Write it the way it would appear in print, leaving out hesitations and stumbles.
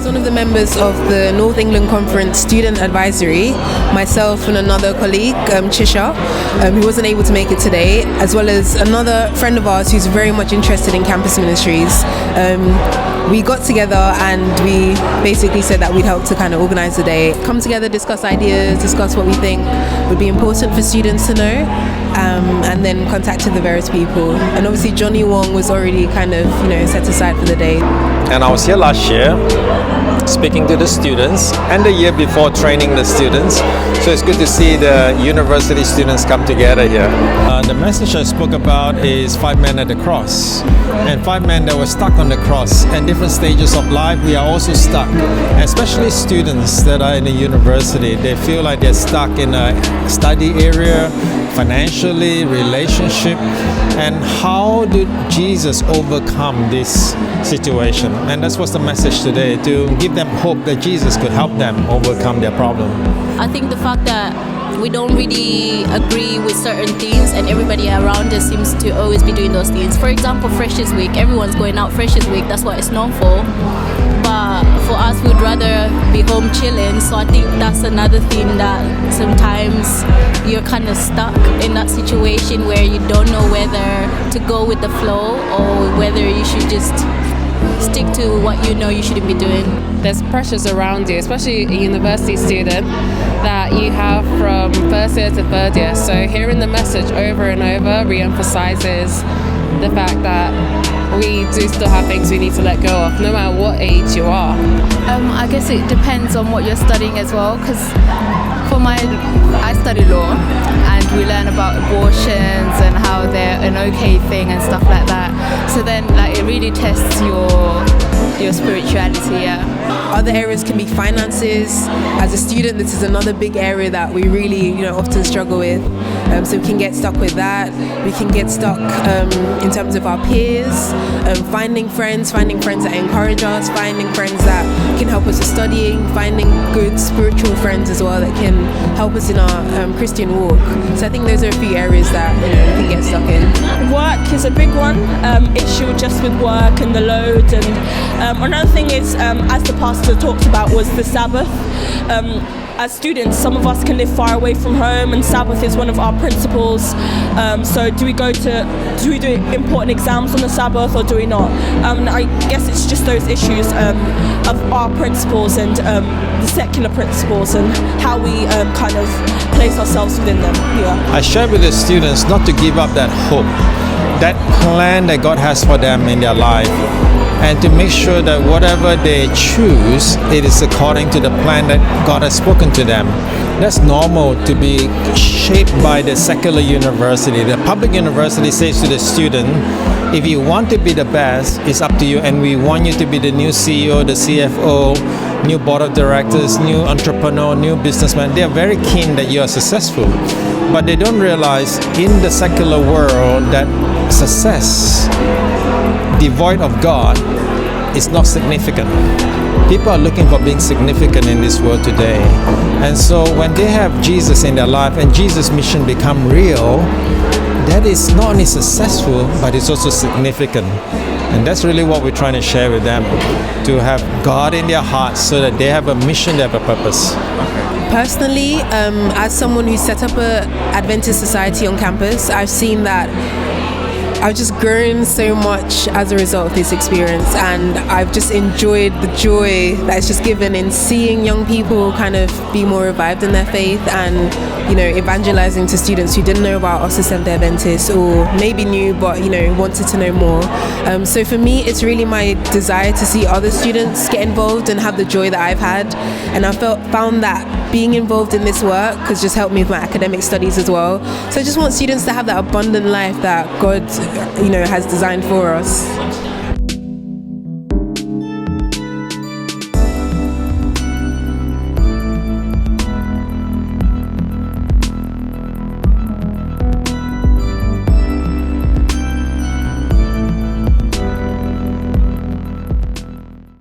As one of the members of the North England Conference Student Advisory, myself and another colleague, Chisha, who wasn't able to make it today, as well as another friend of ours who's very much interested in campus ministries, we got together and we basically said that we'd help to kind of organise the day, come together, discuss ideas, discuss what we think would be important for students to know, and then contacted the various people. And obviously Johnny Wong was already kind of, set aside for the day. And I was here last year speaking to the students, and the year before training the students. So it's good to see the university students come together here. The message I spoke about is 5 men at the cross, and 5 men that were stuck on the cross. And different stages of life, we are also stuck. And especially students that are in the university, they feel like they're stuck in a study area, financially, relationship. And how did Jesus overcome this situation? And that's what's the message today, to give them hope that Jesus could help them overcome their problem. I think the fact that we don't really agree with certain things and everybody around us seems to always be doing those things. For example, Freshers Week, everyone's going out Freshers Week, that's what it's known for. But for us, we'd rather be home chilling. So I think that's another thing, that sometimes you're kind of stuck in that situation where you don't know whether to go with the flow or whether you should just stick to what you know you shouldn't be doing. There's pressures around you, especially a university student, that you have from first year to third year. So hearing the message over and over re-emphasizes the fact that we do still have things we need to let go of, no matter what age you are. I guess it depends on what you're studying as well, because I study law, and we learn about abortions and how they're an okay thing and stuff like that. So then, it really tests your spirituality. Other areas can be finances. As a student, this is another big area that we really, often struggle with. So we can get stuck with that. We can get stuck in terms of our peers, finding friends that encourage us, finding friends that can help us with studying, finding good spiritual friends as well that can help us in our Christian walk. So I think those are a few areas that we can get stuck in. Work is a big one, issue just with work and the load. And another thing is, as the pastor talked about, was the Sabbath. As students, some of us can live far away from home, and Sabbath is one of our principles. So do we do important exams on the Sabbath or do we not? I guess it's just those issues of our principles and the secular principles and how we kind of place ourselves within them. Yeah. I shared with the students not to give up that hope, that plan that God has for them in their life, and to make sure that whatever they choose, it is according to the plan that God has spoken to them. That's normal to be shaped by the secular university. The public university says to the student, if you want to be the best, it's up to you, and we want you to be the new CEO, the CFO, new board of directors, new entrepreneur, new businessman. They are very keen that you are successful. But they don't realize in the secular world that success devoid of God is not significant. People are looking for being significant in this world today. And so when they have Jesus in their life and Jesus' mission become real, that is not only successful, but it's also significant. And that's really what we're trying to share with them, to have God in their hearts so that they have a mission, they have a purpose. Personally, as someone who set up a Adventist society on campus, I've seen that I've just grown so much as a result of this experience, and I've just enjoyed the joy that it's just given in seeing young people kind of be more revived in their faith, and evangelizing to students who didn't know about us as Seventh-day Adventists, or maybe knew but wanted to know more. So for me, it's really my desire to see other students get involved and have the joy that I've had, and I found that being involved in this work has just helped me with my academic studies as well. So I just want students to have that abundant life that God has designed for us.